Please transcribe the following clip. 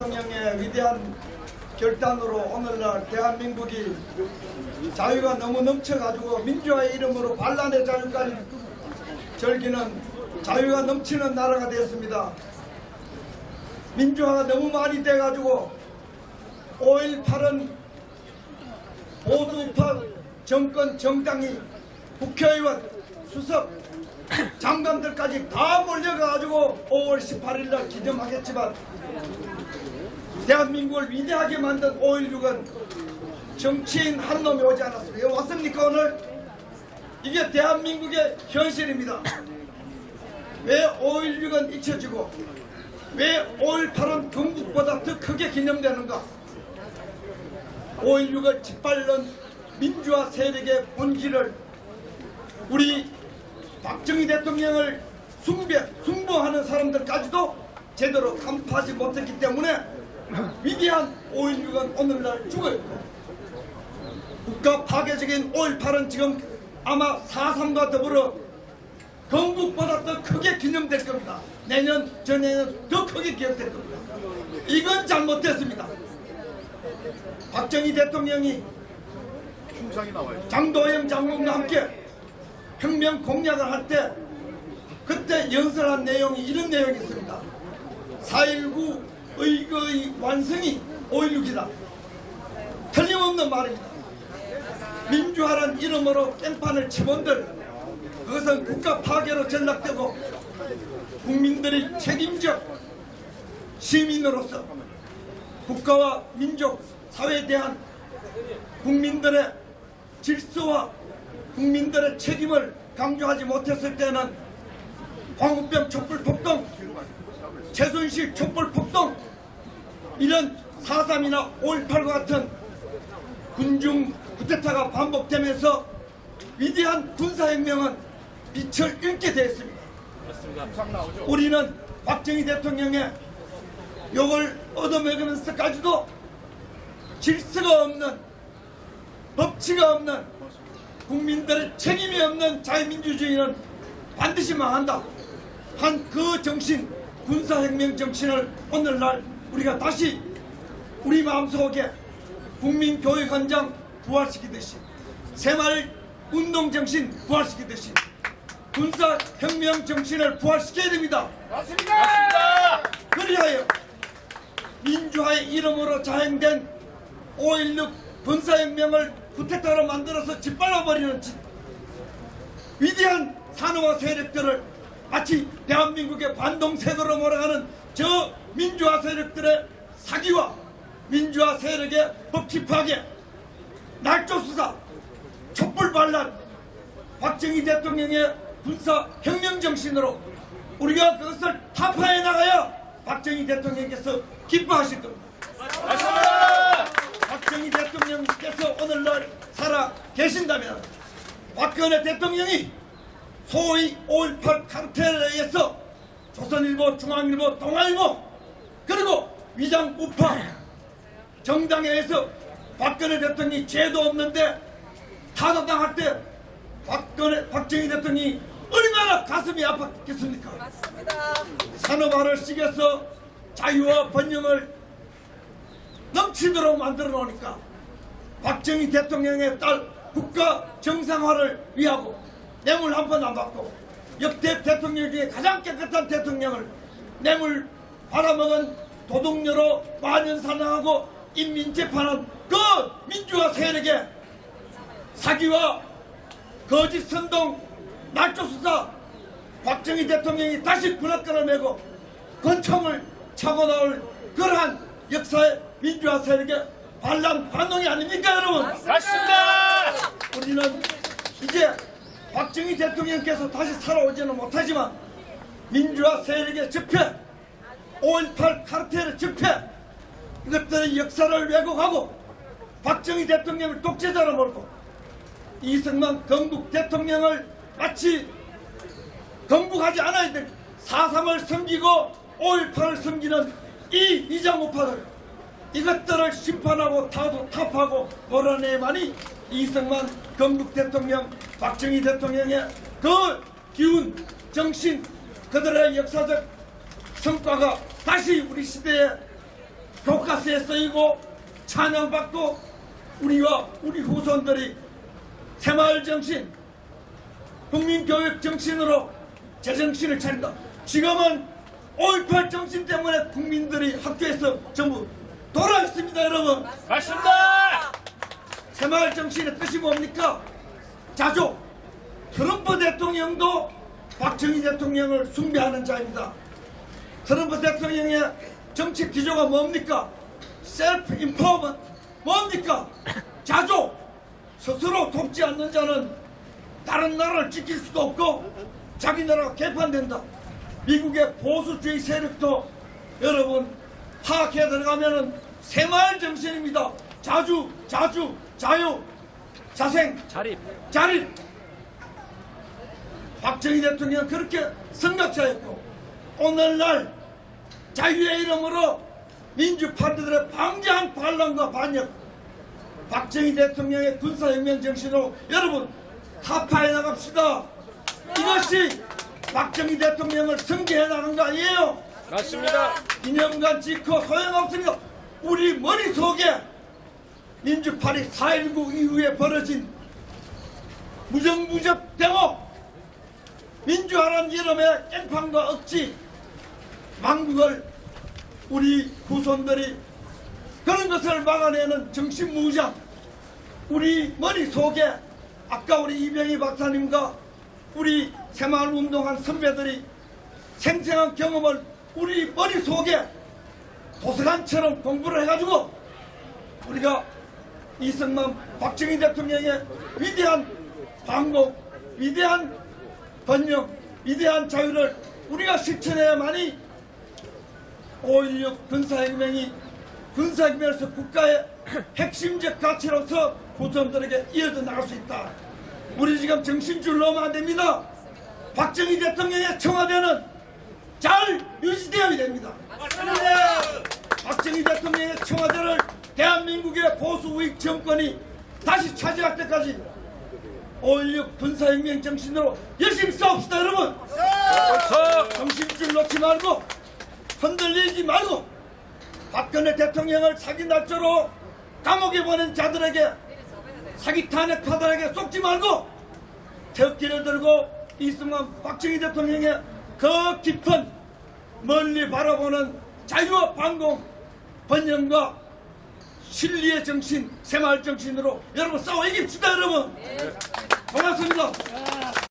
대통령의 위대한 결단으로 오늘날 대한민국이 자유가 너무 넘쳐가지고 민주화의 이름으로 반란의 자유까지 즐기는 자유가 넘치는 나라가 되었습니다. 민주화가 너무 많이 돼가지고 5.18은 보수파 정권 정당이 국회의원, 수석, 장관들까지 다 몰려가지고 5월 18일 날 기념하겠지만 대한민국을 위대하게 만든 5.16은 정치인 한 놈이 오지 않았습니다. 왜 왔습니까 오늘? 이게 대한민국의 현실입니다. 왜 5.16은 잊혀지고 왜 5.18은 건국보다 더 크게 기념되는가? 5.16을 짓밟는 민주화 세력의 본질을 우리 박정희 대통령을 숭배하는 사람들까지도 제대로 간파하지 못했기 때문에 위대한 5.16은 오늘날 죽어있고 국가 파괴적인 5.18은 지금 아마 4.3과 더불어 건국보다 더 크게 기념될 겁니다. 내년, 전내년 더 크게 기억될 겁니다. 이건 잘못됐습니다. 박정희 대통령이 장도영 장군과 함께 혁명 공약을 할 때 그때 연설한 내용이 이런 내용이 있습니다. 4.19 의거의 완성이 5.16이다. 틀림없는 말입니다. 민주화란 이름으로 깽판을 치본들 그것은 국가 파괴로 전락되고 국민들이 책임적 시민으로서 국가와 민족, 사회에 대한 국민들의 질서와 국민들의 책임을 강조하지 못했을 때는 광우병 촛불폭동, 최순실 촛불폭동 이런 4.3이나 5.18과 같은 군중 쿠데타가 반복되면서 위대한 군사혁명은 빛을 잃게 되었습니다. 우리는 박정희 대통령의 욕을 얻어먹으면서까지도 질서가 없는 법치가 없는 국민들의 책임이 없는 자유민주주의는 반드시 망한다. 한 그 정신, 군사혁명 정신을 오늘날 우리가 다시 우리 마음속에 국민교육헌장 부활시키듯이 새마을 운동정신 부활시키듯이 군사혁명 정신을 부활시켜야 됩니다. 맞습니다. 그리하여 민주화의 이름으로 자행된 5.16 군사혁명을 쿠데타로 만들어서 짓밟아버리는 위대한 산업화 세력들을 마치 대한민국의 반동세력으로 몰아가는 저 민주화 세력들의 사기와 민주화 세력의 법치 파괴, 날조수사, 촛불반란, 박정희 대통령의 군사혁명 정신으로 우리가 그것을 타파해 나가야 박정희 대통령께서 기뻐하실 겁니다. 맞습니다. 박정희 대통령께서 오늘날 살아 계신다면 박근혜 대통령이 소위 5.18 카르텔에 의해서 조선일보, 중앙일보, 동아일보 그리고 위장 우파 정당에 의해서 박근혜 대통령이 죄도 없는데 타도당할 때 박정희 대통령이 얼마나 가슴이 아팠겠습니까? 맞습니다. 산업화를 시켜서 자유와 번영을 넘치도록 만들어 놓으니까 박정희 대통령의 딸 국가 정상화를 위하고 뇌물 한 번 안 받고 역대 대통령 중에 가장 깨끗한 대통령을 뇌물 받아먹은 도둑녀로 만연사냥하고 인민재판한 그 민주화 세력의 사기와 거짓 선동 날조수사 박정희 대통령이 다시 군화 끌어내고 권총을 차고 나올 그러한 역사의 민주화 세력의 반란 반동이 아닙니까 여러분? 맞습니다. 우리는 이제 박정희 대통령께서 다시 살아오지는 못하지만 민주화 세력의 집회 5.18 카르텔의 집회 이것들의 역사를 왜곡하고 박정희 대통령을 독재자로 몰고 이승만 건국 대통령을 마치 건국하지 않아야 될 4.3을 섬기고 5.18을 섬기는 이 위장우파들 이것들을 심판하고 타파하고 몰아내야만이 이승만 건국 대통령 박정희 대통령의 그 기운 정신 그들의 역사적 성과가 다시 우리 시대에 가수에 쓰이고 찬양받고 우리와 우리 후손들이 새마을 정신, 국민교육 정신으로 제정신을 차린다. 지금은 5.18 정신 때문에 국민들이 학교에서 전부 돌아 있습니다, 여러분. 맞습니다. 새마을 정신의 뜻이 뭡니까? 자조. 트럼프 대통령도 박정희 대통령을 숭배하는 자입니다. 트럼프 대통령의 정치 기조가 뭡니까? 셀프 임파워먼트. 뭡니까? 자조. 스스로 돕지 않는 자는 다른 나라를 지킬 수도 없고 자기 나라가 개판된다. 미국의 보수주의 세력도 여러분 파악해 들어가면은 새마을 정신입니다. 자주, 자유, 자생, 자립. 박정희 대통령은 그렇게 선각자였고 오늘날 자유의 이름으로 민주파들의 방자한 반란과 반역, 박정희 대통령의 군사혁명 정신으로 여러분 타파해 나갑시다. 이것이 박정희 대통령을 승계해 나간 거 아니에요? 맞습니다. 기념관 짓고 소용없습니다. 우리 머릿속에 민주파리 4.19 이후에 벌어진 무정부적 데모, 민주화란 이름의 깽판과 억지, 망국을 우리 후손들이 그런 것을 막아내는 정신무장, 우리 머릿속에 아까 우리 이병희 박사님과 우리 새마을 운동한 선배들이 생생한 경험을 우리 머릿속에 도서관처럼 공부를 해가지고 우리가 이승만 박정희 대통령의 위대한 방공, 위대한 번영, 위대한 자유를 우리가 실천해야만이 5.16 군사혁명에서 국가의 핵심적 가치로서 후손들에게 이어져 나갈 수 있다. 우리 지금 정신줄 놓으면 안 됩니다. 박정희 대통령의 청와대는 잘 유지되어야 됩니다. 박정희 대통령의 청와대를 대한민국의 보수 우익 정권이 다시 차지할 때까지 5.16 군사혁명 정신으로 열심히 싸웁시다, 여러분. 정신줄 놓지 말고 흔들리지 말고 박근혜 대통령을 사기 날조로 감옥에 보낸 자들에게 사기 탄핵파들에게 속지 말고 태극기를 들고 이승만 박정희 대통령의 그 깊은 멀리 바라보는 자유와 반공, 번영과 신리의 정신, 새마을 정신으로 여러분 싸워 이깁시다, 여러분. 고맙습니다.